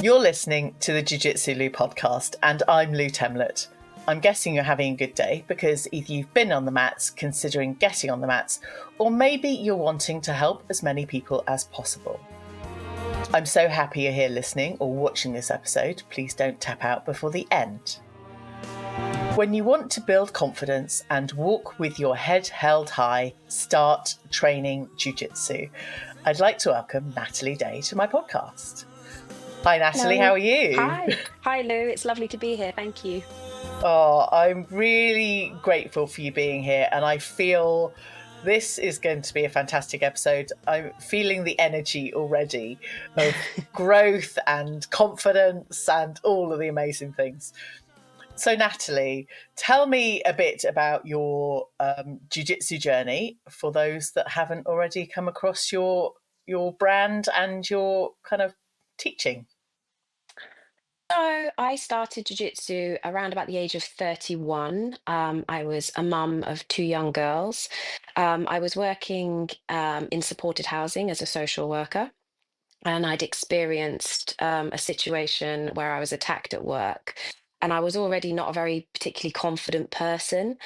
You're listening to the Jiu Jitsu Lou podcast, and I'm Lou Temlett. I'm guessing you're having a good day because either you've been on the mats, considering getting on the mats, or maybe you're wanting to help as many people as possible. I'm so happy you're here listening or watching this episode. Please don't tap out before the end. When you want to build confidence and walk with your head held high, start training Jiu Jitsu. I'd like to welcome Natalie Day to my podcast. Hi Natalie, Hello. how are you? Hi Lou, it's lovely to be here, thank you. Oh, I'm really grateful for you being here, and I feel this is going to be a fantastic episode. I'm feeling the energy already of growth and confidence and all of the amazing things. So Natalie, tell me a bit about your jiu-jitsu journey for those that haven't already come across your brand and your kind of teaching. So I started jiu-jitsu around about the age of 31. I was a mum of two young girls. I was working in supported housing as a social worker, and I'd experienced a situation where I was attacked at work. And I was already not a very particularly confident person.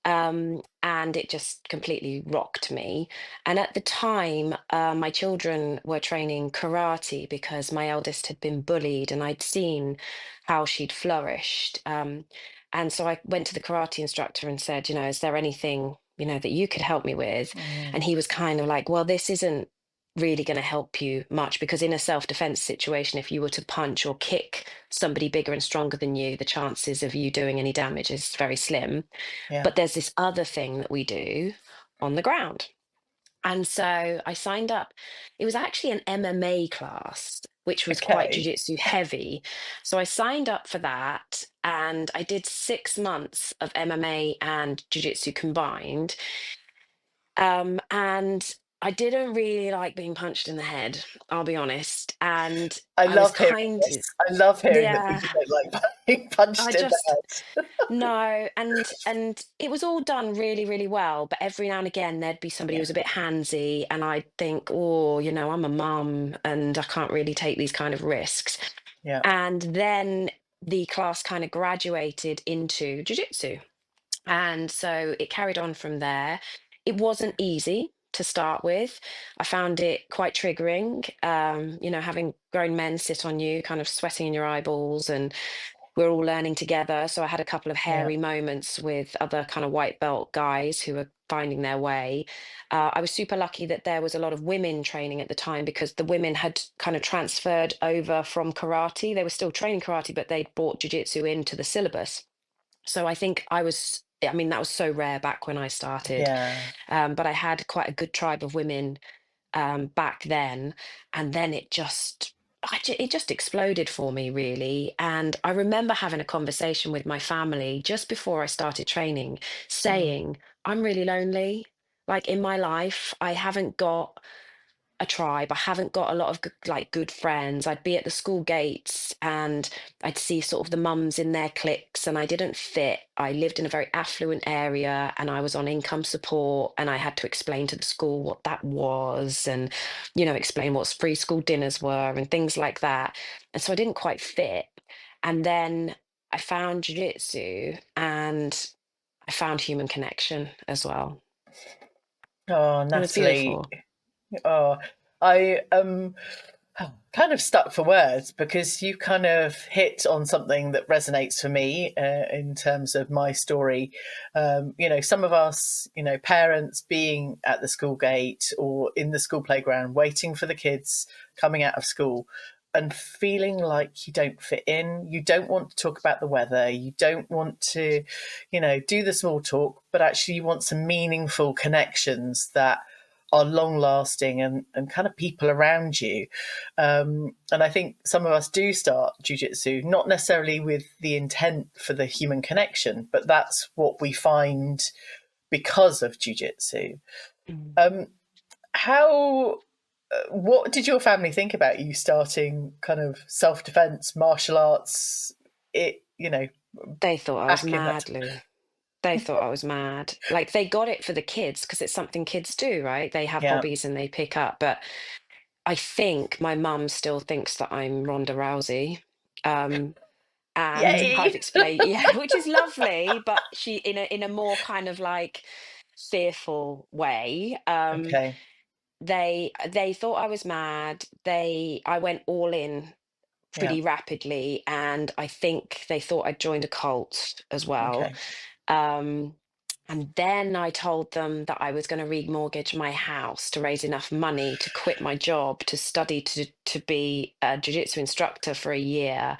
And it just completely rocked me. And at the time, my children were training karate because my eldest had been bullied and I'd seen how she'd flourished. And so I went to the karate instructor and said, is there anything, that you could help me with? And he was kind of like, well, this isn't really going to help you much because in a self-defense situation, if you were to punch or kick somebody bigger and stronger than you, the chances of you doing any damage is very slim. Yeah. But there's this other thing that we do on the ground. And so I signed up. It was actually an MMA class, which was quite Okay. jujitsu heavy. So I signed up for that and I did 6 months of MMA and jujitsu combined. And I didn't really like being punched in the head, I'll be honest. And I I was love hearing kind this. I love hearing that yeah, people don't like being I punched in the just head. no, and it was all done really, really well. But every now and again, there'd be somebody who Yeah, was a bit handsy, and I'd think, oh, I'm a mum, and I can't really take these kind of risks. yeah, And then the class kind of graduated into jujitsu, and so it carried on from there. It wasn't easy to start with. I found it quite triggering. Having grown men sit on you, kind of sweating in your eyeballs, and we're all learning together. So I had a couple of yeah, hairy moments with other kind of white belt guys who were finding their way. I was super lucky that there was a lot of women training at the time because the women had kind of transferred over from karate. They were still training karate, but they'd brought jiu-jitsu into the syllabus. So I mean, that was so rare back when I started. yeah. But I had quite a good tribe of women back then, and then it just exploded for me really. And I remember having a conversation with my family just before I started training, Mm. saying, I'm really lonely. Like in my life, I haven't got a tribe. I haven't got a lot of good friends. I'd be at the school gates and I'd see sort of the mums in their cliques and I didn't fit. I lived in a very affluent area and I was on income support and I had to explain to the school what that was and, explain what free school dinners were and things like that. And so I didn't quite fit. And then I found jiu-jitsu and I found human connection as well. Oh, It was Natalie. beautiful. Oh, I kind of stuck for words because you kind of hit on something that resonates for me in terms of my story. Some of us, parents being at the school gate or in the school playground, waiting for the kids coming out of school and feeling like you don't fit in. You don't want to talk about the weather. You don't want to, do the small talk, but actually you want some meaningful connections that are long lasting and kind of people around you. And I think some of us do start jujitsu, not necessarily with the intent for the human connection, but that's what we find because of jujitsu. Mm. How, what did your family think about you starting kind of self defense, martial arts? They thought I was Back in that. mad, Lou. They thought I was mad. Like they got it for the kids because it's something kids do, right? They have Yeah, hobbies and they pick up. But I think my mum still thinks that I'm Ronda Rousey. Um, and I've Yay! explained, yeah, which is lovely, but she in a more kind of like fearful way. Okay. They thought I was mad. I went all in Yeah. pretty rapidly, and I think they thought I'd joined a cult as well. Okay. Um, and then I told them that I was going to remortgage my house to raise enough money to quit my job to study to be a jiu-jitsu instructor for a year.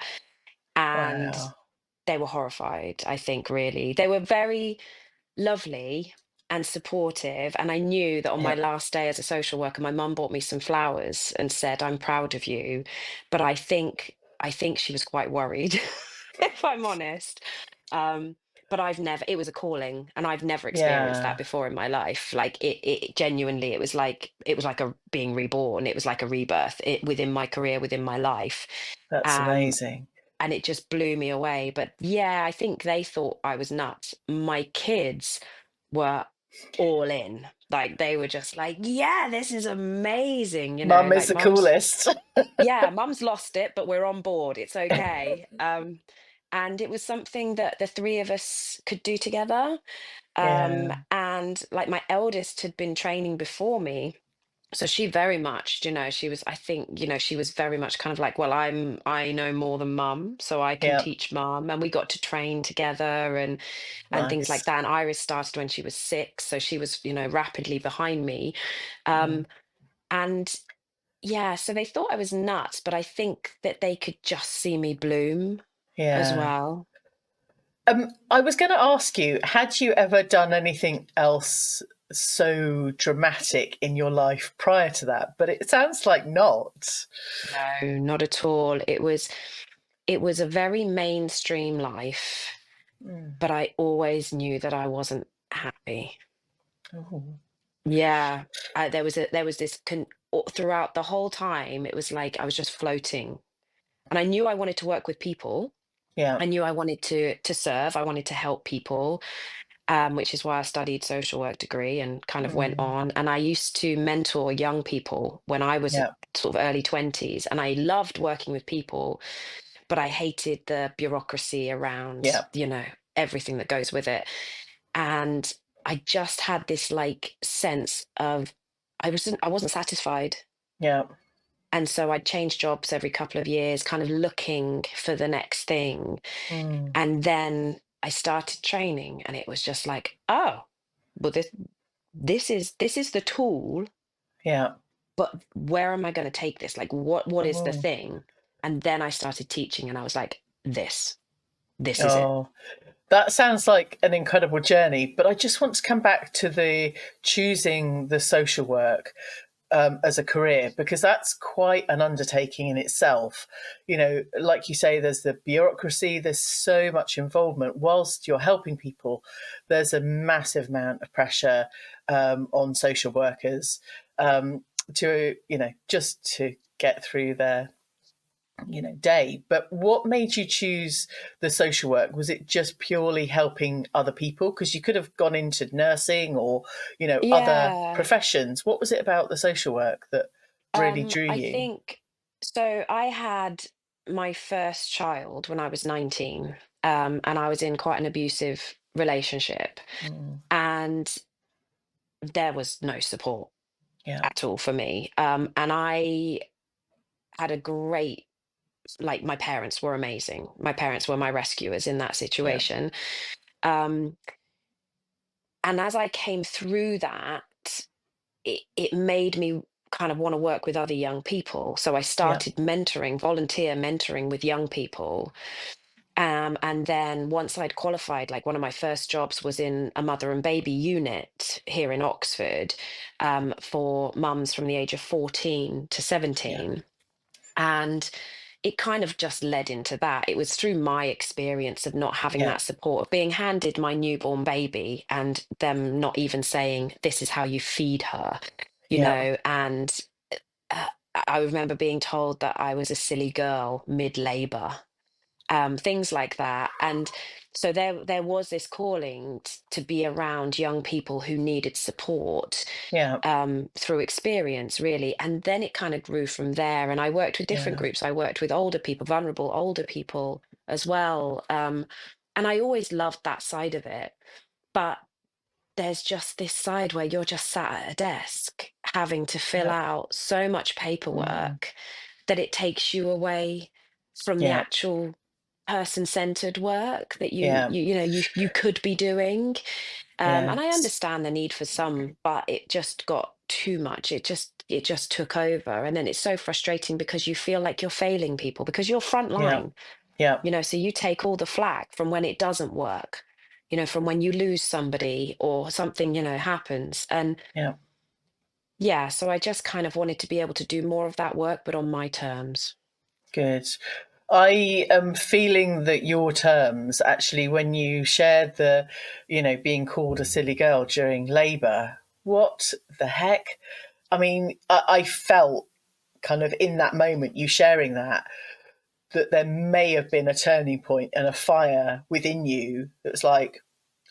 And Wow. they were horrified, I think, really. They were very lovely and supportive. And I knew that on my Yeah. last day as a social worker, my mum bought me some flowers and said, "I'm proud of you." But I think she was quite worried, if I'm honest. Um, but it was a calling, and I've never experienced that Yeah. before in my life. Like it genuinely, it was like a being reborn. It was like a rebirth within my career, within my life. That's Um, amazing. and it just blew me away. But yeah, I think they thought I was nuts. My kids were all in. Like they were just like, "Yeah, this is amazing," Mum is like the mum's, coolest. yeah, mum's lost it, but we're on board. It's okay. And it was something that the three of us could do together. Yeah. And like my eldest had been training before me, so she very much, she was, I think, she was very much kind of like, well, I know more than mum, so I can Yeah. teach mum. And we got to train together and things like Nice. that. And Iris started when she was 6, so she was, rapidly behind me. Mm. Um, and yeah, so they thought I was nuts, but I think that they could just see me bloom as Yeah. well. I was going to ask you, had you ever done anything else so dramatic in your life prior to that? But it sounds like not. No, not at all. It was a very mainstream life, Mm. but I always knew that I wasn't happy. Oh. Yeah, there was this throughout the whole time. It was like I was just floating, and I knew I wanted to work with people. Yeah. I knew I wanted to serve. I wanted to help people, which is why I studied social work degree and kind of went Mm. on. And I used to mentor young people when I was Yeah. sort of early 20s, and I loved working with people, but I hated the bureaucracy around, Yeah. everything that goes with it. And I just had this like sense of I wasn't satisfied. Yeah. And so I'd change jobs every couple of years, kind of looking for the next thing. Mm. And then I started training, and it was just like, oh, well, this is the tool, Yeah. but where am I going to take this? Like, what is the Oh. thing? And then I started teaching, and I was like, this is it. Oh. That sounds like an incredible journey, but I just want to come back to the choosing the social work as a career, because that's quite an undertaking in itself. Like you say, there's the bureaucracy, there's so much involvement. Whilst you're helping people, there's a massive amount of pressure on social workers to, just to get through their day. But what made you choose the social work? Was it just purely helping other people? Because you could have gone into nursing or other Yeah. professions. What was it about the social work that really drew I you? think so. I had my first child when I was 19, and I was in quite an abusive relationship, Mm. and there was no support Yeah. at all for me. And I had a great, like, my parents were amazing. My parents were my rescuers in that Yeah. situation. Um, and as I came through that, it made me kind of want to work with other young people. So I Yeah. started volunteer mentoring with young people. And then once I'd qualified, like one of my first jobs was in a mother and baby unit here in Oxford, for mums from the age of 14 to Yeah. 17. And it kind of just led into that. It was through my experience of not having Yeah. that support, of being handed my newborn baby and them not even saying, "This is how you feed her," Yeah. and uh, I remember being told that I was a silly girl mid labor. things like that. And so there was this calling to be around young people who needed support, Yeah. through experience, really. And then it kind of grew from there. And I worked with different Yeah. groups. I worked with older people, vulnerable older people as well. And I always loved that side of it. But there's just this side where you're just sat at a desk having to fill Yeah. out so much Mm. paperwork that it takes you away from the Yeah. actual person-centered work that Yeah. you could be doing. And I Yes. understand the need for some, but it just got too much. It just took over. And then it's so frustrating because you feel like you're failing people because you're Yeah. frontline, Yeah. so you take all the flack from when it doesn't work, from when you lose somebody or something, happens. And Yeah. yeah, so I just kind of wanted to be able to do more of that work, but on my terms. Good. I am feeling that your terms actually, when you shared the, being called a silly girl during labour, what the heck? I mean, I felt kind of in that moment, you sharing that there may have been a turning point and a fire within you that's like,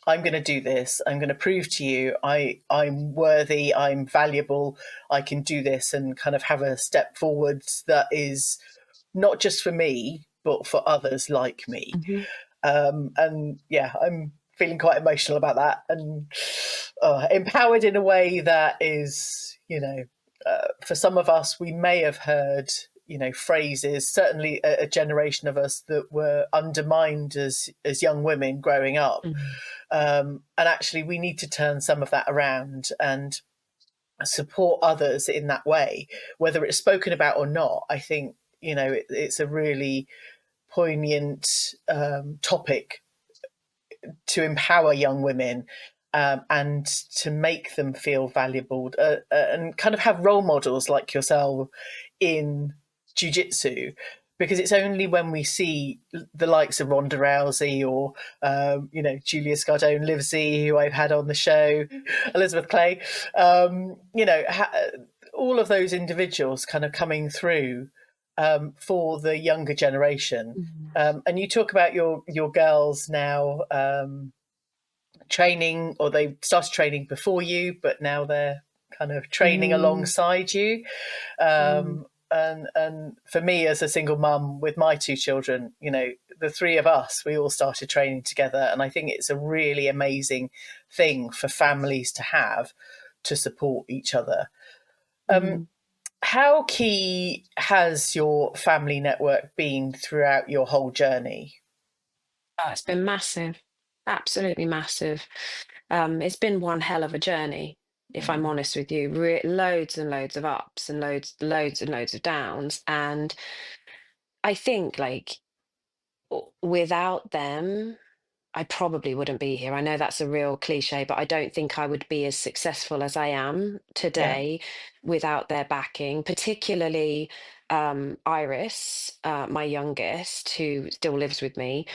I'm going to do this. I'm going to prove to you I'm worthy. I'm valuable. I can do this and kind of have a step forwards that is not just for me, but for others like me. Hmm. And yeah, I'm feeling quite emotional about that and empowered in a way that is, for some of us, we may have heard, phrases, certainly a generation of us that were undermined as young women growing up. Hmm. And actually, we need to turn some of that around and support others in that way, whether it's spoken about or not. I think, it's a really poignant topic to empower young women, and to make them feel valuable, and kind of have role models like yourself in jiu-jitsu, because it's only when we see the likes of Ronda Rousey or Julia Scardone Livesey, who I've had on the show, Elizabeth Clay, all of those individuals kind of coming through, for the younger generation. Hmm. And you talk about your girls now, training, or they started training before you, but now they're kind of training Hmm. alongside you. And for me, as a single mum with my two children, the three of us, we all started training together, and I think it's a really amazing thing for families to have, to support each other. Um, Hmm. how key has your family network been throughout your whole journey? Oh, it's been massive, absolutely massive. It's been one hell of a journey, if I'm Mm. honest with you. Loads and loads of ups and loads and loads of downs. And I think, like, without them, I probably wouldn't be here. I know that's a real cliche, but I don't think I would be as successful as I am Yeah, today without their backing, particularly Iris, my youngest, who still lives with me,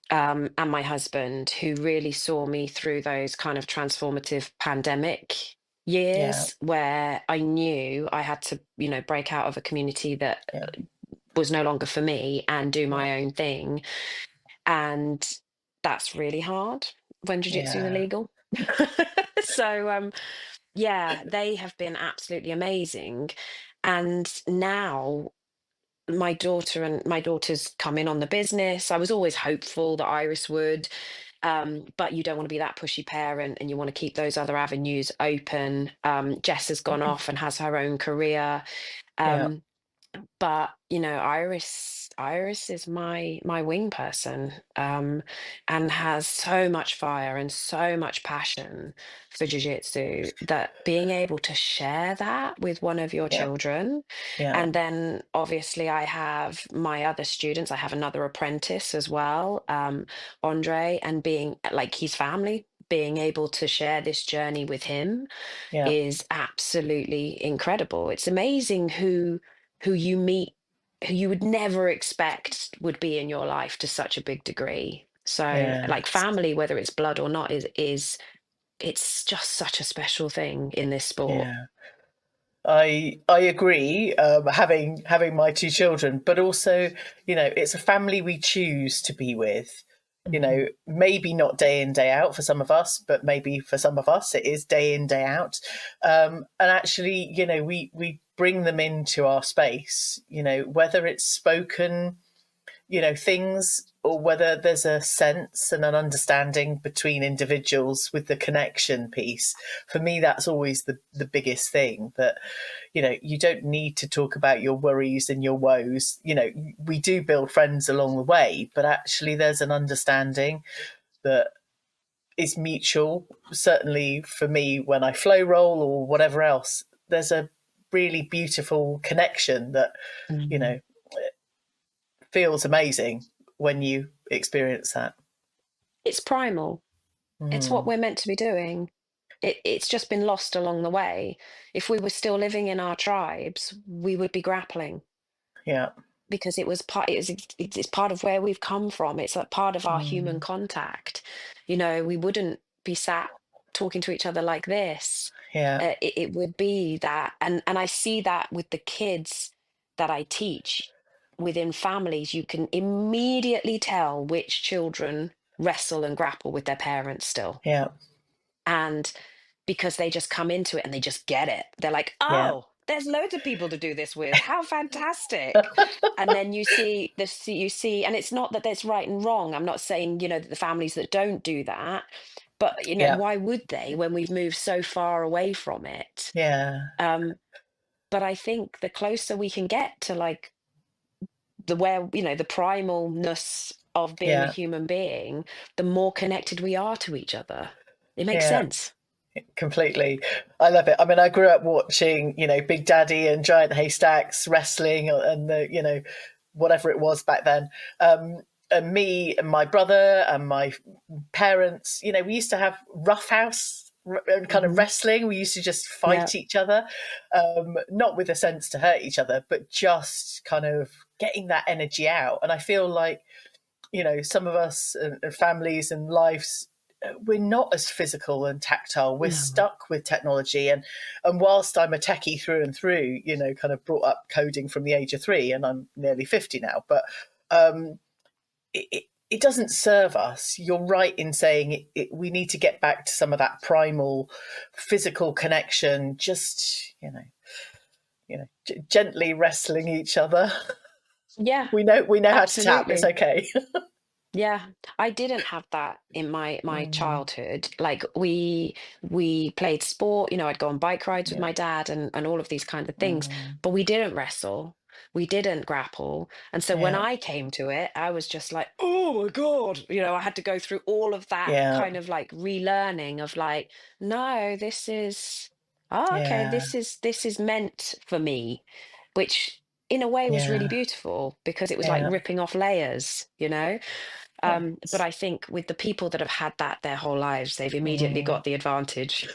and my husband, who really saw me through those kind of transformative pandemic yeah, years where I knew I had to, break out of a community that yeah, was no longer for me and do yeah, my own thing. And that's really hard when jiu-jitsu is yeah, illegal. So yeah, they have been absolutely amazing. And now my daughter's come in on the business. I was always hopeful that Iris would, but you don't want to be that pushy parent and you want to keep those other avenues open. Jess has gone off and has her own career. yeah, Um, but Iris is my wing person, and has so much fire and so much passion for jiu-jitsu that being able to share that with one of your yeah, children. yeah, And then obviously I have my other students. I have another apprentice as well, Andre, and being like his family, being able to share this journey with him yeah, is absolutely incredible. It's amazing who you meet, who you would never expect would be in your life to such a big degree. So yeah, like family, whether it's blood or not, is it's just such a special thing in this sport. yeah. I agree. Having my two children, but also, it's a family we choose to be with. Mhm. Maybe not day in day out for some of us, but maybe for some of us it is day in day out. And actually, we bring them into our space. Whether it's spoken things, or whether there's a sense and an understanding between individuals with the connection piece. For me, that's always the biggest thing, that you don't need to talk about your worries and your woes. We do build friends along the way, but actually there's an understanding that is mutual. Certainly for me, when I flow roll or whatever else, there's a really beautiful connection that you Mhm. know feels amazing when you experience that. It's primal. It's what Mm, we're meant to be doing. It's just been lost along the way. If we were still living in our tribes, we would be grappling yeah. because it's part of where we've come from. It's a part of our human Mm, contact. We wouldn't be sat talking to each other like this. yeah. It would be that, and I see that with the kids that I teach within families. You can immediately tell which children wrestle and grapple with their parents still, Yeah. and because they just come into it and they just get it. They're like, Yeah. oh, there's loads of people to do this with. How fantastic. And then you see this, you see, and it's not that there's right and wrong. I'm not saying, that the families that don't do that, but Yeah. why would they when we've moved so far away from it? Yeah. Um, but I think the closer we can get to like the primalness of being a Yeah. human being, the more connected we are to each other. It makes Yeah. sense. Completely. I love it. I mean, I grew up watching, Big Daddy and Giant Haystacks, wrestling, and whatever it was back then. And me and my brother and my parents, we used to have roughhouse and kind of Hmm. wrestling. We used to just Yeah. fight each other, not with a sense to hurt each other, but just kind of getting that energy out. And I feel like, some of us and families and lives, we're not as physical and tactile. We're No. stuck with technology, and whilst I'm a techie through and through, kind of brought up coding from the age of 3, and I'm nearly 50 now, but um, it doesn't serve us. You're right in saying we need to get back to some of that primal physical connection. Just gently wrestling each other. Yeah, We know how to tap. It's absolutely. okay. Yeah, I didn't have that in my Mm, childhood. Like we played sport, I'd go on bike rides with yeah. my dad and all of these kind of things, Mm, but we didn't wrestle. We didn't grapple. And so when yeah. I came to it, I was just like, "Oh my God." I had to go through all of that Yeah. kind of like relearning of like, no, okay, Yeah. this is meant for me, which in a way was really Yeah. beautiful because it was like Yeah. ripping off layers. But Yes. I think with the people that have had that their whole lives, they've immediately Mm. got the advantage.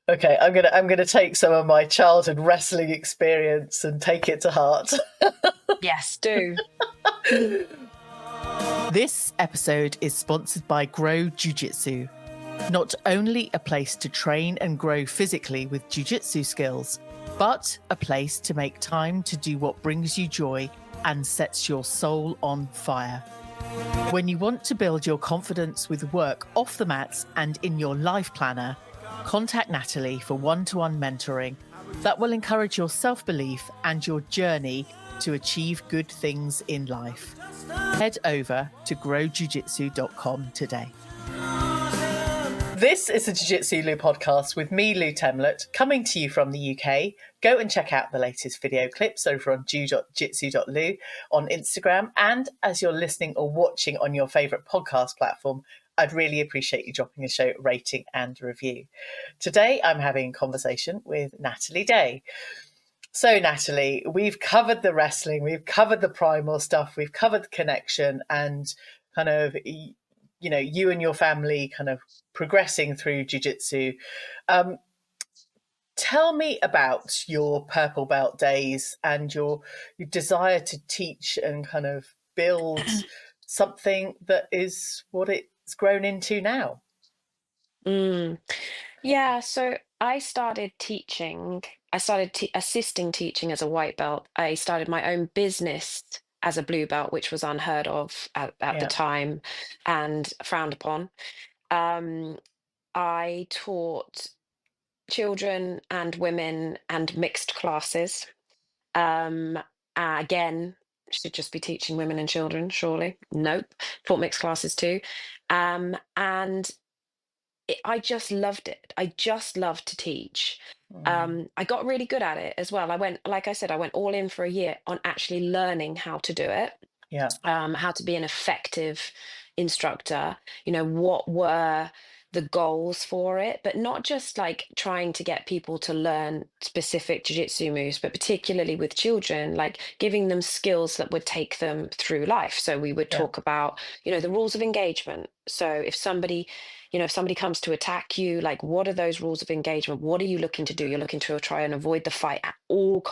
Okay, I'm gonna take some of my childhood wrestling experience and take it to heart. Yes, do. This episode is sponsored by Grow Jiu Jitsu. Not only a place to train and grow physically with Jiu Jitsu skills, but a place to make time to do what brings you joy and sets your soul on fire. When you want to build your confidence with work off the mats and in your life planner, contact Natalie for one-to-one mentoring that will encourage your self-belief and your journey to achieve good things in life. Head over to growjujitsu.com today. This is the Jiu Jitsu Lou podcast with me, Lou Temlett, coming to you from the UK. Go and check out the latest video clips over on jiu.jitsu.lu on Instagram. And as you're listening or watching on your favourite podcast platform, I'd really appreciate you dropping a show rating and review. Today, I'm having a conversation with Natalie Day. So, Natalie, we've covered the wrestling, we've covered the primal stuff, we've covered the connection, and kind of, you and your family kind of progressing through jiu-jitsu. Um, Tell me about your purple belt days and your desire to teach and kind of build something that is what it's grown into now. Mm. Yeah, so I started teaching. I started assisting teaching as a white belt. I started my own business as a blue belt, which was unheard of at the Yeah. time and frowned upon. Um, I taught children and women and mixed classes. Um, Again, should just be teaching women and children, surely. Nope. Taught mixed classes too. And I just loved it. I just loved to teach. Mm. I got really good at it as well. Like I said, I went all in for a year on actually learning how to do it, Yeah. how to be an effective instructor, what were the goals for it, but not just like trying to get people to learn specific jiu-jitsu moves, but particularly with children, like giving them skills that would take them through life. So we would Yeah. talk about, the rules of engagement. So if somebody comes to attack you, like what are those rules of engagement? What are you looking to do? You're looking to try and avoid the fight at all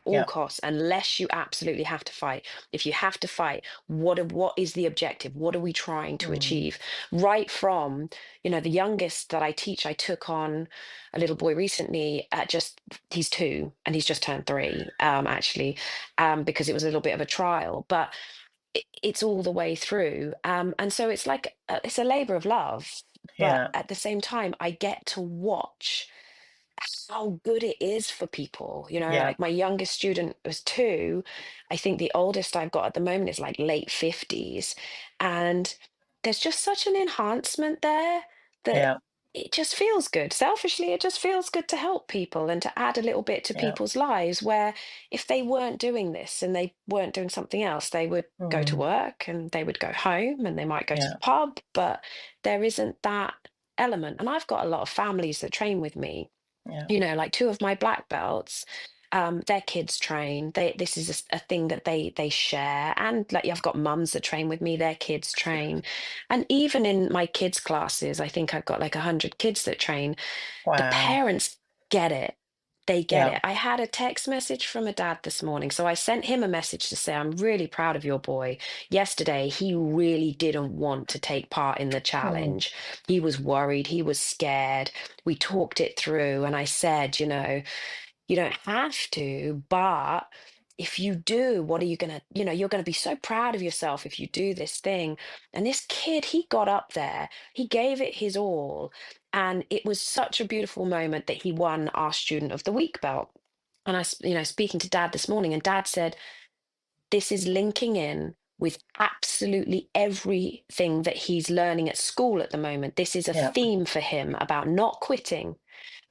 Yeah. costs, unless you absolutely have to fight. If you have to fight, what is the objective? What are we trying to Mm. achieve? Right from, the youngest that I teach, I took on a little boy recently at just he's 2 and he's just turned 3, actually, because it was a little bit of a trial, but it's all the way through. And so it's like it's a labor of love, but Yeah. at the same time I get to watch how good it is for people. Yeah. Like my youngest student was 2. I think the oldest I've got at the moment is like late 50s. And there's just such an enhancement there that Yeah. it just feels good. Selfishly, it just feels good to help people and to add a little bit to Yeah. people's lives where if they weren't doing this and they weren't doing something else, they would go to Mm. work and they would go home and they might go to Yeah. the pub, but there isn't that element. And I've got a lot of families that train with me, Yeah. like 2 of my black belts, their kids train. This is a thing that they share. And like I've got mums that train with me, their kids train. And even in my kids' classes, I think I've got like 100 kids that train. The Wow. parents get it. They get Yeah. it. I had a text message from a dad this morning. So I sent him a message to say, I'm really proud of your boy. Yesterday, he really didn't want to take part in the Mm. challenge. He was worried. He was scared. We talked it through. And I said, you don't have to, but if you do, what are you going to, you're going to be so proud of yourself if you do this thing. And this kid, he got up there, he gave it his all. And it was such a beautiful moment that he won our Student of the Week belt. And speaking to dad this morning, and dad said, this is linking in with absolutely everything that he's learning at school at the moment. This is a Yeah. theme for him about not quitting,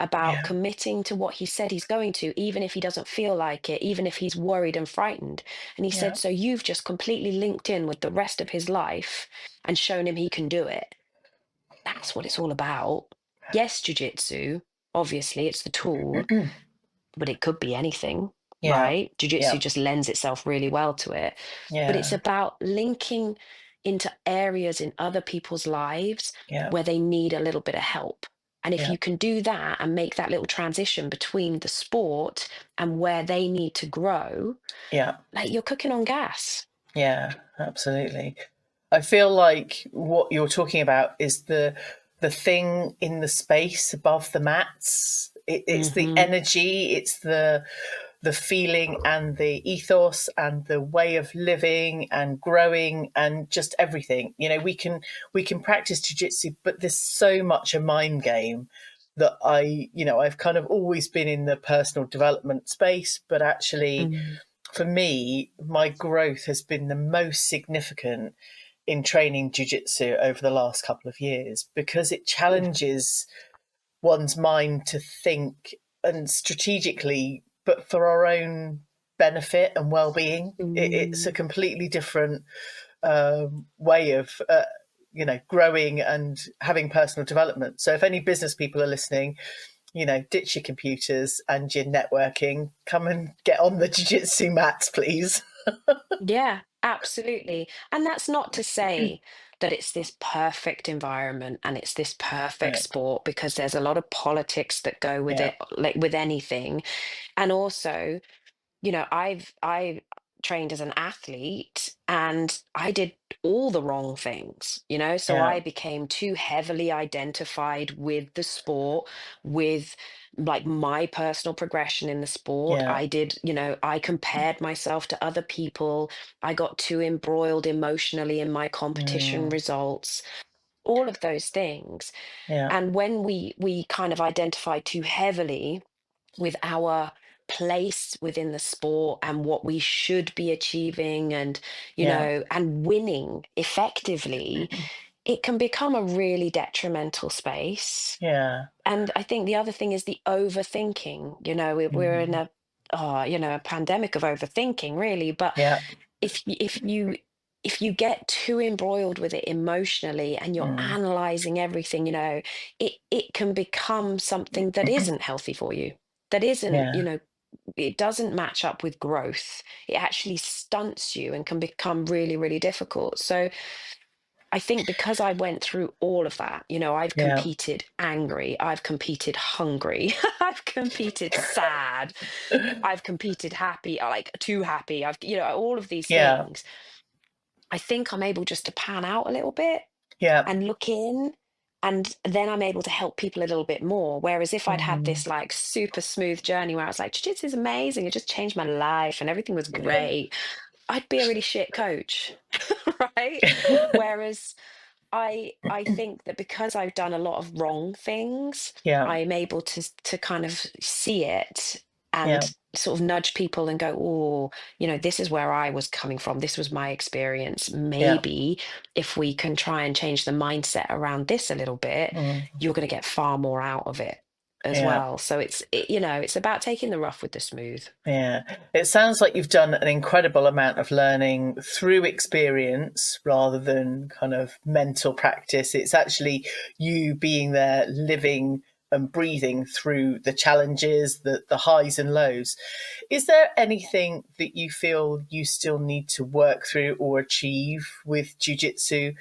about Yeah. committing to what he said he's going to, even if he doesn't feel like it, even if he's worried and frightened. And he Yeah. said, so you've just completely linked in with the rest of his life and shown him he can do it. That's what it's all about. Yes, jujitsu, obviously, it's the tool, but it could be anything, Yeah. right? Jiu-jitsu Yeah. just lends itself really well to it. But it's Yeah. about linking into areas in other people's lives Yeah. where they need a little bit of help. And if Yeah. you can do that and make that little transition between the sport and where they need to grow, Yeah. like you're cooking on gas. Yeah. Absolutely. I feel like what you're talking about is the thing in the space above the mats. It's the Hmm. energy. It's the feeling and the ethos and the way of living and growing and just everything. We can practice jujitsu, but there's so much a mind game that I've kind of always been in the personal development space, but actually Mm. for me, my growth has been the most significant in training jiu-jitsu over the last couple of years because it challenges one's mind to think and strategically, but for our own benefit and well-being. It's a Mm. completely different way of growing and having personal development. So if any business people are listening, ditch your computers and your networking. Come and get on the jiu-jitsu mats, please. Yeah, absolutely. And that's not to say that it's this perfect environment and it's this perfect No. sport, because there's a lot of politics that go with Yeah. it, like with anything. And also, I trained as an athlete and I did all the wrong things, you know? So Yeah. I became too heavily identified with the sport, with like my personal progression in the sport. Yeah. I did, you know, I compared myself to other people. I got too embroiled emotionally in my competition Mm. results, all of those things. Yeah. And when we kind of identify too heavily with our place within the sport and what we should be achieving, and you Yeah. know, and winning effectively, it can become a really detrimental space. Yeah. And I think the other thing is the overthinking. You know, we're in Mhm. a you know, a pandemic of overthinking, really. But Yeah. if you get too embroiled with it emotionally and you're Mm. analyzing everything, you know, it can become something that isn't healthy for you. That isn't, you Yeah. know, it doesn't match up with growth. It actually stunts you and can become really, really difficult. So I think because I went through all of that, you know, I've Yeah. competed angry, I've competed hungry, I've competed sad, I've competed happy, like too happy. I've, you know, all of these Yeah. things. I think I'm able just to pan out a little bit Yeah. and look in. And then I'm able to help people a little bit more. Whereas if I'd had Mhm. this like super smooth journey where I was like, Jiu-Jitsu is amazing, it just changed my life and everything was great, I'd be a really shit coach. Right? Whereas I think that because I've done a lot of wrong things, Yeah. I'm able to kind of see it Yeah. and sort of nudge people and go, oh, you know, this is where I was coming from. This was my experience. Yeah. Maybe if we can try and change the mindset around this a little bit, Mm. you're going to get far more out of it as Yeah. well. So you know, it's about taking the rough with the smooth. Yeah. It sounds like you've done an incredible amount of learning through experience rather than kind of mental practice. It's actually you being there, living and breathing through the challenges, the highs and lows. Is there anything that you feel you still need to work through or achieve with Jiu-Jitsu,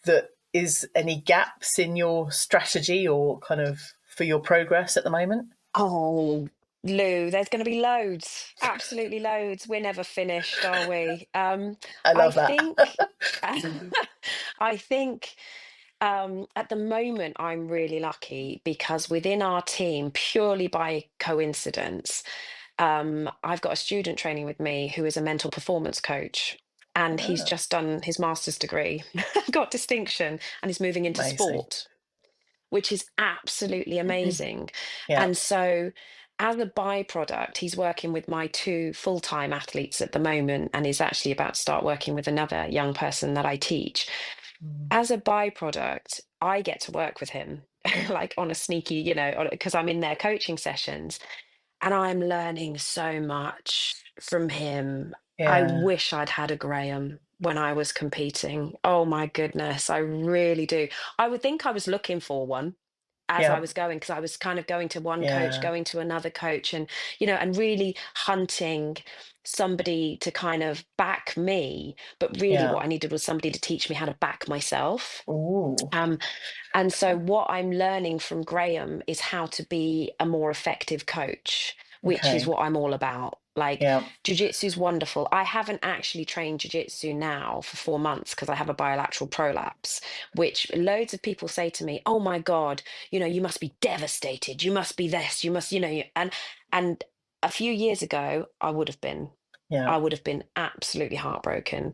that is any gaps in your strategy or kind of for your progress at the moment? Oh, Lou, there's going to be loads, absolutely loads. We're never finished, are we? I I love that. think, I think at the moment I'm really lucky because within our team, purely by coincidence, I've got a student training with me who is a mental performance coach. And he's Ah, just done his master's degree, got distinction, and is moving into amazing. sport, which is absolutely amazing. Yeah. And so, as a byproduct, he's working with my two full-time athletes at the moment and is actually about to start working with another young person that I teach. Mm. As a byproduct, I get to work with him like on a sneaky, you know, because I'm in their coaching sessions and I'm learning so much from him. I Yeah. wish I'd had a Graham when I was competing. Oh my goodness, I really do. I would think I was looking for one as I Yeah. was going, because I was kind of going to one coach, Yeah. going to another coach, and you know, and really hunting somebody to kind of back me. But really, Yeah. what I needed was somebody to teach me how to back myself. Ooh. Um, and so, what I'm learning from Graham is how to be a more effective coach, which is Okay. what I'm all about. Like, Yeah. jujitsu is wonderful. I haven't actually trained jujitsu now for 4 months because I have a bilateral prolapse, which loads of people say to me, "Oh my God, you know, you must be devastated. You must be this. You must, you know," and a few years ago, I would have been. Yeah. I would have been absolutely heartbroken.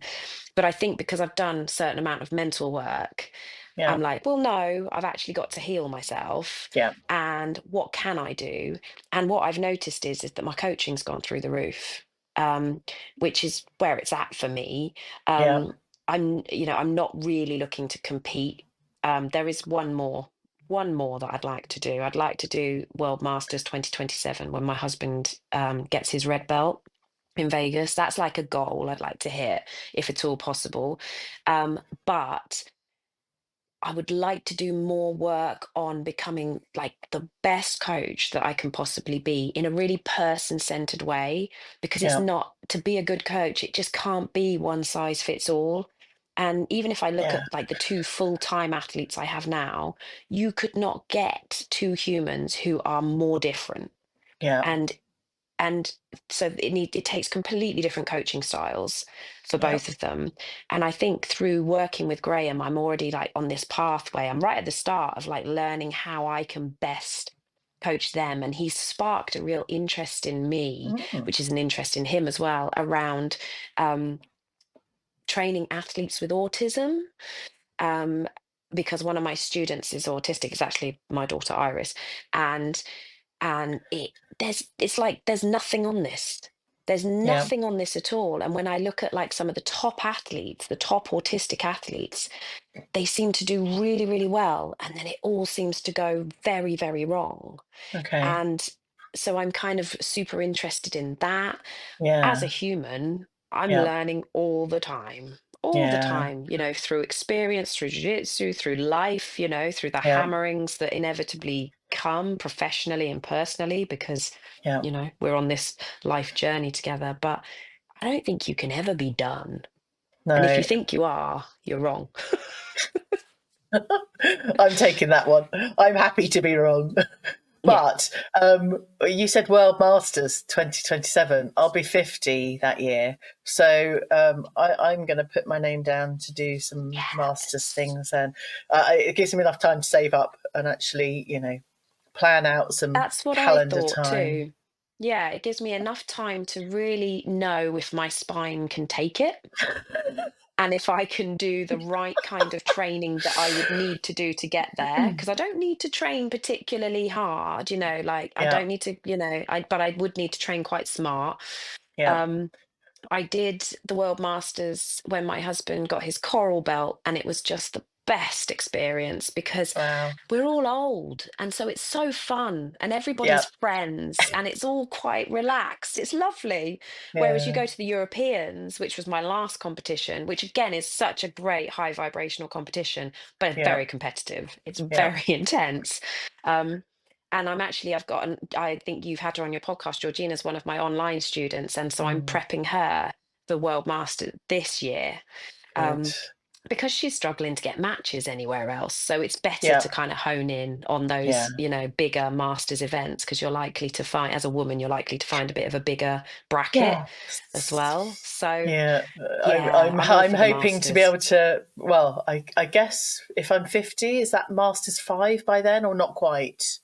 But I think because I've done a certain amount of mental work, Yeah. I'm like, well, no, I've actually got to heal myself. Yeah. And what can I do? And what I've noticed is that my coaching's gone through the roof, um, which is where it's at for me. Yeah. You know, I'm not really looking to compete. There is one more that I'd like to do. I'd like to do World Masters 2027 when my husband gets his red belt in Vegas. That's like a goal I'd like to hit if it's all possible. But I would like to do more work on becoming like the best coach that I can possibly be in a really person-centered way, because it's Yeah. not, to be a good coach, it just can't be one size fits all. And even if I look Yeah. at like the two full-time athletes I have now, you could not get two humans who are more different. Yeah. And And so it takes completely different coaching styles for Yep. both of them. And I think through working with Graham, I'm already like on this pathway. I'm right at the start of like learning how I can best coach them. And he's sparked a real interest in me, Mm. which is an interest in him as well, around um, training athletes with autism. Um, because one of my students is autistic, it's actually my daughter Iris, and it's like there's nothing on this. There's Yep. nothing on this at all. And when I look at like some of the top athletes, the top autistic athletes, they seem to do really, really well. And then it all seems to go very, very wrong. Okay. And so I'm kind of super interested in that. As a Yeah. human, I'm Yep. learning all the Yeah. time, through experience, through jiu-jitsu, through life, through the Yep. hammerings that inevitably come professionally and personally, because, Yep. we're on this life journey together. But I don't think you can ever be done. And if you No. think you are, you're wrong. I'm taking that one. I'm happy to be wrong. Yeah. But you said World Masters 2027. I'll be 50 that year. So I'm going to put my name down to do some Masters Yes. things. And it gives me enough time to save up and actually, plan out some That's what I calendar thought time. too. Yeah, it gives me enough time to really know if my spine can take it, and if I can do the right kind of training that I would need to do to get there. Because I don't need to train particularly hard, like I Yeah. don't need to, but I would need to train quite smart. Yeah. Um, I did the World Masters when my husband got his coral belt, and it was just the best experience because Wow. we're all old. And so it's so fun, and Yeah. everybody's friends, and it's all quite relaxed. It's lovely. Whereas you Yeah. go to the Europeans, which was my last competition, which again is such a great high vibrational competition, but it's Yeah. very competitive. It's Yeah. very intense. Um, and I think you've had her on your podcast. Georgina's one of my online students. And so I'm Mm, prepping her for World Master this year, good. um, because she's struggling to get matches anywhere else. So it's better Yeah. to kind of hone in on Yeah. those, bigger Masters events, because you're likely to find, as a woman, you're likely to find a bit of a bigger bracket Yeah. as well. So Yeah, yeah, I'm all I'm for the hoping to be Masters. able to. Well, I guess if I'm 50, is that Masters 5 by then, or not quite?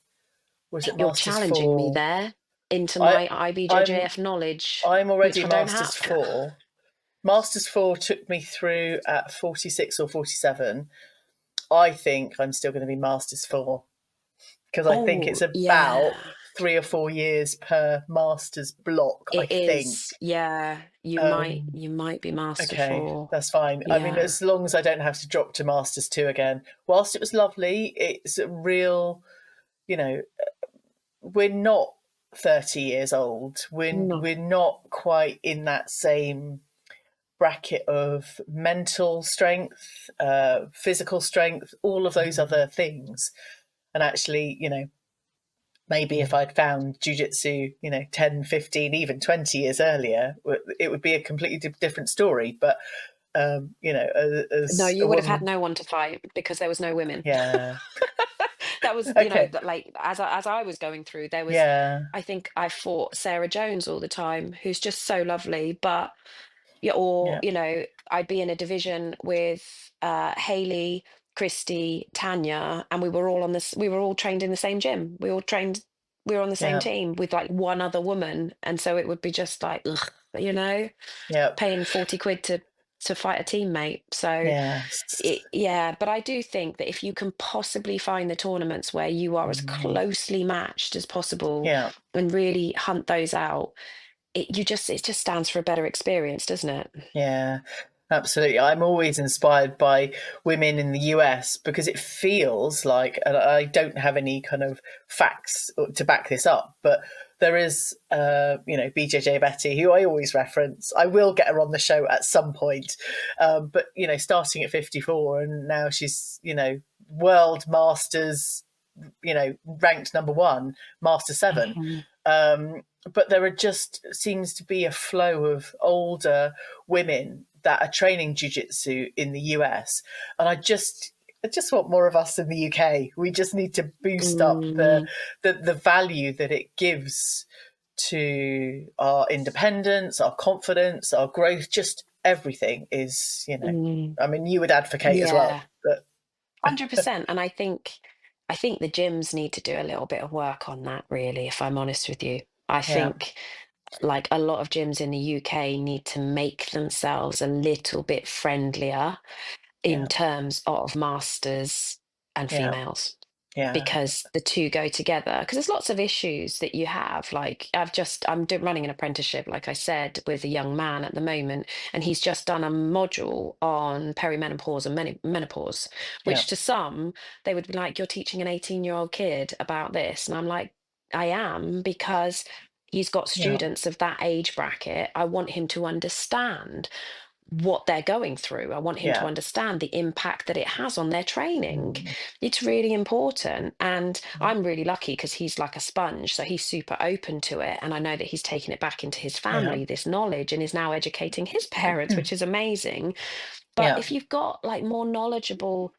Was it You're Masters challenging me 4? there into I my I'm IBJJF knowledge, I'm already which I don't Masters have. 4. Masters 4 took me through at 46 or 47. I think I'm still going to be Masters 4 because I think it's Oh, about yeah. 3 or 4 years per Masters block. I It think. is, yeah. You might Um, you might be master Okay, for, that's fine. I mean, yeah. as long as I don't have to drop to Masters 2 again. Whilst it was lovely, it's a real, you know, we're not 30 years old. No. We're not quite in that same bracket of mental strength, physical strength, all of those Mhm. other things. And actually, maybe if I'd found jujitsu, 10, 15, even 20 years earlier, it would be a completely different story. But No, as a you would have had woman. no one to fight because there was no women. Yeah. That was, Okay. that, like as I was going through, there was, Yeah. I think I fought Sarah Jones all the time, who's just so lovely. But yeah, or Yeah. I'd be in a division with Haley, Christy, Tanya, and we were all on this. We were all trained in the same gym. We were on the same Yeah. team with like one other woman, and so it would be just like, ugh, Yeah. paying 40 quid to fight a teammate. So Yes. yeah, but I do think that if you can possibly find the tournaments where you are as Mm. closely matched as possible Yeah. and really hunt those out, it just stands for a better experience, doesn't it? Yeah. Absolutely. I'm always inspired by women in the US because it feels like, and I don't have any kind of facts to back this up, but there is, BJJ Betty, who I always reference. I will get her on the show at some point. But, starting at 54 and now she's, world masters, ranked number one, Master 7. Mhm. But there are just seems to be a flow of older women that are training jiu-jitsu in the US, and I just want more of us in the UK. We just need to boost up the Mm, the value that it gives to our independence, our confidence, our growth, just everything is, Mm, I mean, you would advocate as well, yeah, but 100%. And I think the gyms need to do a little bit of work on that, really, if I'm honest with you. I yeah, think like a lot of gyms in the UK need to make themselves a little bit friendlier in yeah, terms of masters and yeah, females, yeah, because the two go together. Because there's lots of issues that you have. Like running an apprenticeship, like I said, with a young man at the moment, and he's just done a module on perimenopause and menopause, yeah, which to some they would be like, "You're teaching an 18-year-old kid about this," and I'm like, "I am, because." He's got yeah, students of that age bracket. I want him to understand what they're going through. I want him to yeah, understand the impact that it has on their training. mm, It's really important. And I'm really lucky because he's like a sponge. So he's super open to it. And I know that he's taken it back into his yeah, family, this knowledge, and is now educating his parents, which is amazing. But yeah, if you've got like more knowledgeable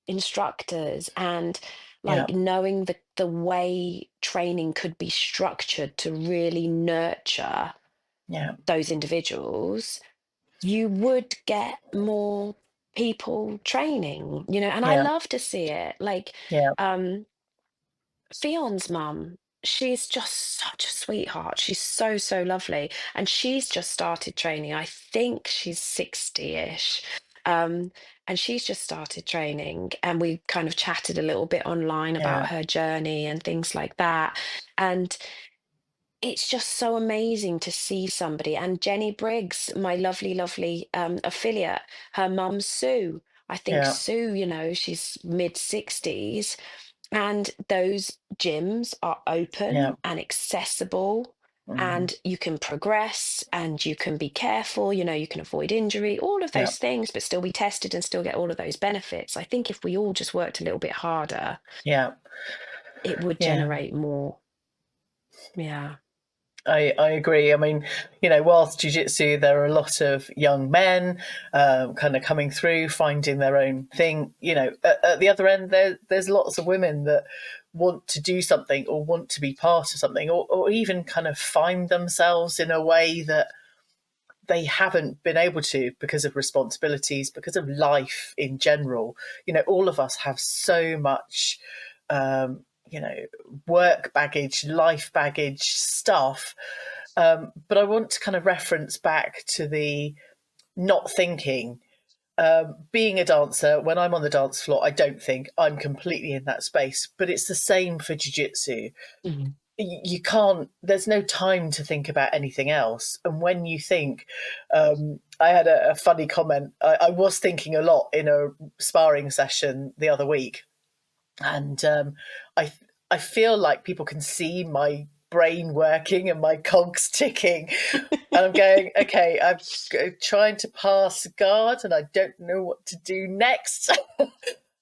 instructors and yeah, like knowing the way training could be structured to really nurture yeah, those individuals, you would get more people training, and I yeah, love to see it. Like, yeah, um, Fion's mum, she's just such a sweetheart. She's so, so lovely. And she's just started training. I think she's 60-ish. Um, and she's just started training. And we kind of chatted a little bit online yeah, about her journey and things like that. And it's just so amazing to see somebody. And Jenny Briggs, my lovely, lovely affiliate, her mum's Sue. I think yeah, Sue, she's mid 60s, and those gyms are yeah, open and accessible. mm, And you can progress and you can be careful, you can avoid injury, all of yeah, those things, but still be tested and still get all of those benefits. I think if we all just worked a little bit harder, yeah, it would yeah. generate more. Yeah. I agree. I mean, whilst jiu-jitsu, there are a lot of young men kind of coming through, finding their own thing. At the other end, there's lots of women that want to do something or want to be part of something, or even kind of find themselves in a way that they haven't been able to because of responsibilities, because of life in general. All of us have so much, um, you know, work baggage, life baggage stuff. But I want to kind of reference back to the not thinking. Being a dancer, when I'm on the dance floor, I don't think. I'm completely in that space. But it's the same for jiu-jitsu. Mhm. You can't, there's no time to think about anything else. And when you think, I had a funny comment. I was thinking a lot in a sparring session the other week, and I I feel like people can see my brain working and my cogs ticking, and I'm going, okay, I'm trying to pass guard, and I don't know what to do next.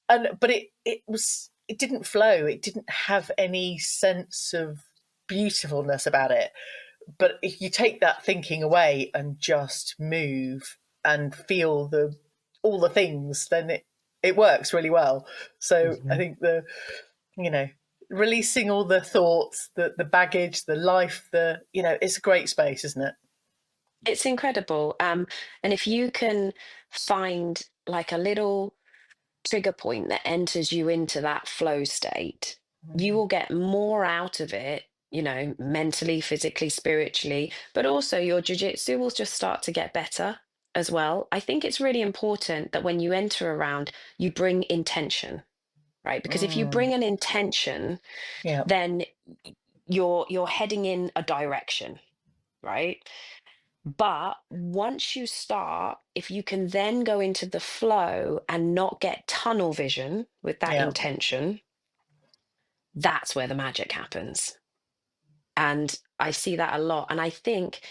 But it didn't flow. It didn't have any sense of beautifulness about it. But if you take that thinking away and just move and feel the all the things, then it works really well. So I Mhm. think you know releasing all the thoughts, the baggage, the life, it's a great space, isn't it? It's incredible. And if you can find like a little trigger point that enters you into that flow state, you will get more out of it, mentally, physically, spiritually, but also your jujitsu will just start to get better as well. I think it's really important that when you enter a round, you bring intention, right? Because if you Mm, bring an intention, yeah, then you're heading in a direction, right? But once you start, if you can then go into the flow and not get tunnel vision with that yeah, intention, that's where the magic happens. And I see that a lot. And I think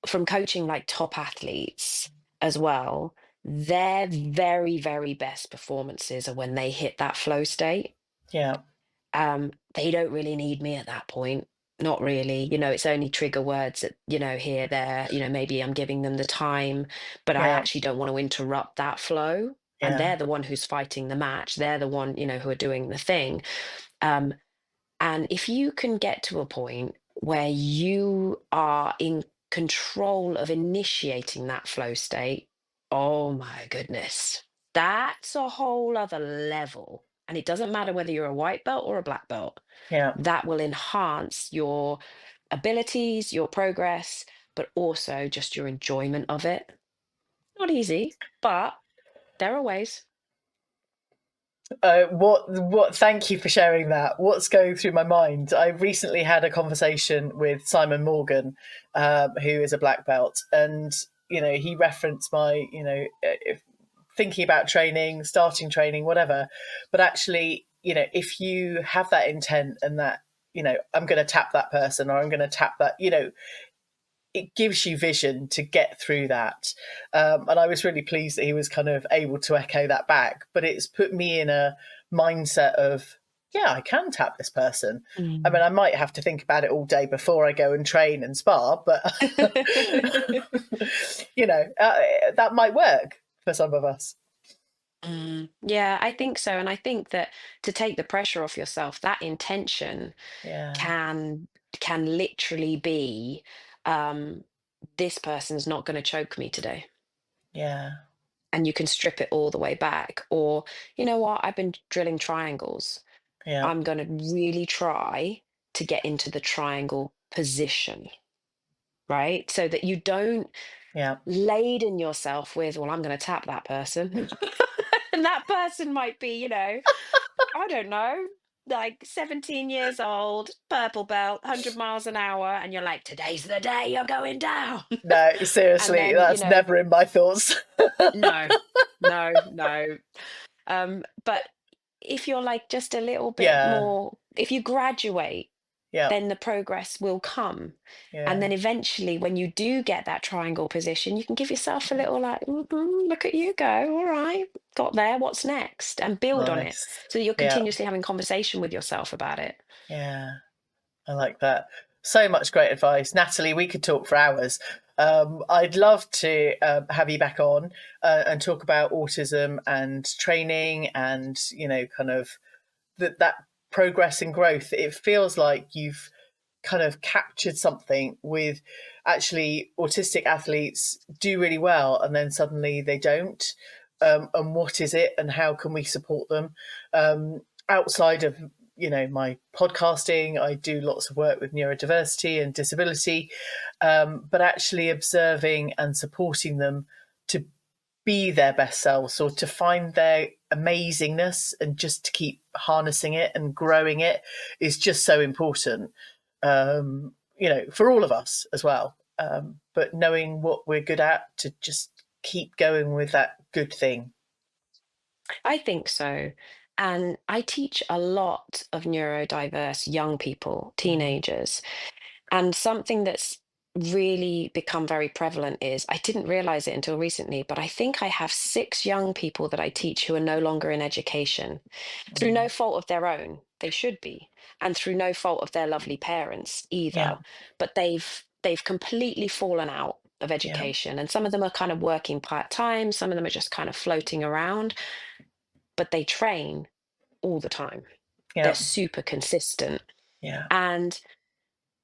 from coaching like top athletes as well, their very, very best performances are when they hit that flow state. yeah, They don't really need me at that point. Not really. It's only trigger words that, here, there, maybe I'm giving them the time, but I yeah, actually don't want to interrupt that flow. And yeah, they're the one who's fighting the match. They're the one, who are doing the thing. Um, and if you can get to a point where you are in control of initiating that flow state, oh my goodness, that's a whole other level. And it doesn't matter whether you're a white belt or a black belt, Yeah. that will enhance your abilities, your progress, but also just your enjoyment of it. Not easy, but there are ways. Thank you for sharing that. What's going through my mind? I recently had a conversation with Simon Morgan, who is a black belt, and he referenced my if thinking about training, starting training, whatever. But actually, if you have that intent and that I'm going to tap that person or I'm going to tap that, it gives you vision to get through that. And I was really pleased that he was kind of able to echo that back. But it's put me in a mindset of, yeah, I can tap this person. I mean, Mm. I might have to think about it all day before I go and train and spar, but that might work for some of us. Yeah, I think so. And I think that to take the pressure off yourself, that intention Yeah, can can literally be, um, this person's not going to choke me today. yeah, And you can strip it all the way back. Or, you know what, I've been drilling triangles. yeah, I'm going to really try to get into the triangle position, right? So that you don't yeah. laden yourself with, well, I'm going to tap that person. And that person might be, I don't know, like 17 years old, purple belt, 100 miles an hour. And you're like, today's the day you're going down. No, And seriously, then, that's never in my thoughts. no, no, no. But if you're like just a little bit Yeah, more, if you graduate, yeah, then the progress will come. And yeah, then eventually, when you do get that triangle position, you can give yourself a little like, look at you go. All right, got there. What's next? And build on it. nice. So you're Yeah, continuously having conversation with yourself about it. yeah. I like that. So much great advice. Natalie, we could talk for hours. I'd love to have you back on and talk about autism and training and, kind of that progress and growth. It feels like you've kind of captured something with actually autistic athletes do really well and then suddenly they don't. And what is it and how can we support them? Outside of my podcasting, I do lots of work with neurodiversity and disability, but actually observing and supporting them to be their best selves or to find their amazingness and just to keep harnessing it and growing it is just so important, for all of us as well. But knowing what we're good at to just keep going with that good thing. I think so. And I teach a lot of neurodiverse young people, Mm. teenagers. And something that's really become very prevalent is, I didn't realize it until recently, but I think I have 6 young people that I teach who are no longer in education through no Mm. fault of their own. They should be, and through no fault of their lovely parents Yeah, either. But they've completely fallen out of yeah, education. And some of them are kind of working part-time, some of them are just kind of floating around, but they train all the time. They're yeah, super consistent. yeah, And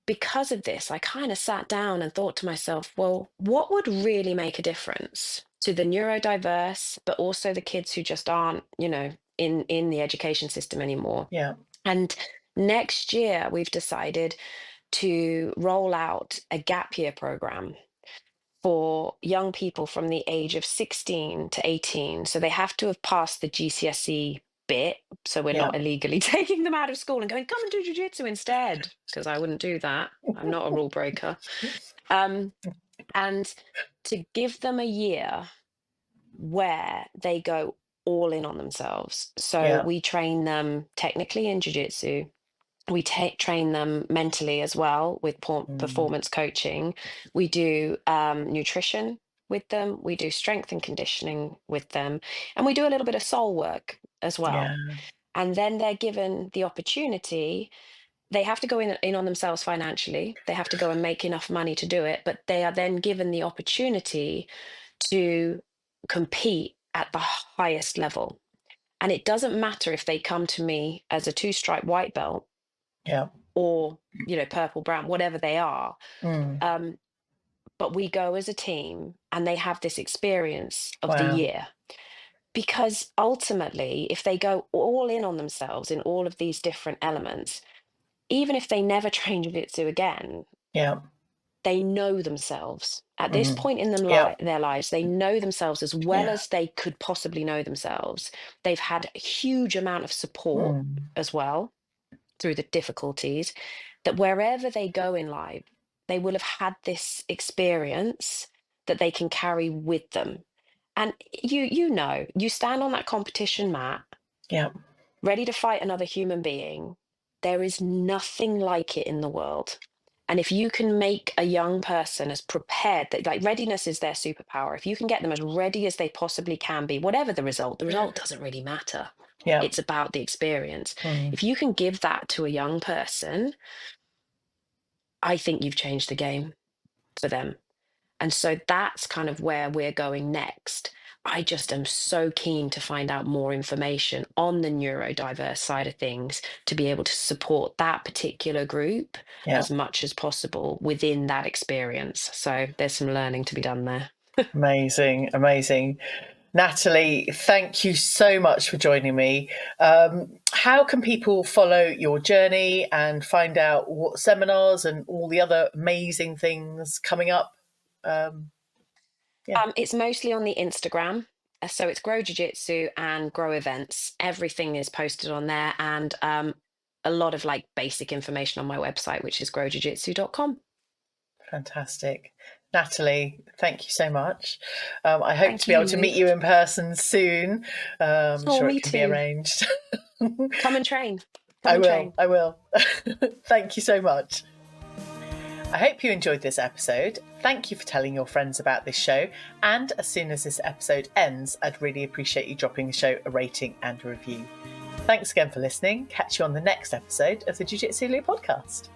because of this, I kind of sat down and thought to myself, well, what would really make a difference to the neurodiverse, but also the kids who just aren't, in the education system anymore? yeah, And next year, we've decided to roll out a gap year program for young people from the age of 16 to 18. So they have to have passed the GCSE bit. So we're yeah, not illegally taking them out of school and going, come and do jujitsu instead, because I wouldn't do that. I'm not a rule breaker. Um, and to give them a year where they go all in on themselves. So yeah, we train them technically in jujitsu. We train them mentally as well with mm, performance coaching. We do nutrition with them. We do strength and conditioning with them. And we do a little bit of soul work as yeah, well. And then they're given the opportunity. They have to go in on themselves financially. They have to go and make enough money to do it. But they are then given the opportunity to compete at the highest level. And it doesn't matter if they come to me as a 2-stripe white belt yeah, or, purple, brown, whatever they are. Mm. But we go as a team and they have this experience of the Wow. year. Because ultimately, if they go all in on themselves in all of these different elements, even if they never train jiu-jitsu again, Yeah. they know themselves. At this Mm. point in Yep. their lives, they know themselves as well Yeah. as they could possibly know themselves. They've had a huge amount of support Mm. as well through the difficulties, that wherever they go in life, they will have had this experience that they can carry with them. And you stand on that competition mat, Yep. ready to fight another human being. There is nothing like it in the world. And if you can make a young person as prepared, that like readiness is their superpower. If you can get them as ready as they possibly can be, whatever the result doesn't really matter. Yep. It's about the experience. Mm. If you can give that to a young person, I think you've changed the game for them. And so that's kind of where we're going next. I just am so keen to find out more information on the neurodiverse side of things to be able to support that particular group Yeah. as much as possible within that experience. So there's some learning to be done there. Amazing. Amazing. Natalie, thank you so much for joining me. How can people follow your journey and find out what seminars and all the other amazing things coming up? Yeah, It's mostly on the Instagram. So it's Grow Jiu Jitsu and Grow Events. Everything is posted on there, and a lot of like basic information on my website, which is growjujitsu.com. fantastic. Natalie, thank you so much. I hope to Thank be you, able to meet you Luke. in person soon. I'm Oh, sure it me can be too. arranged. Come and train. Come I and will. train. I will. Thank you so much. I hope you enjoyed this episode. Thank you for telling your friends about this show. And as soon as this episode ends, I'd really appreciate you dropping the show a rating and a review. Thanks again for listening. Catch you on the next episode of the Jiu Jitsu Lou podcast.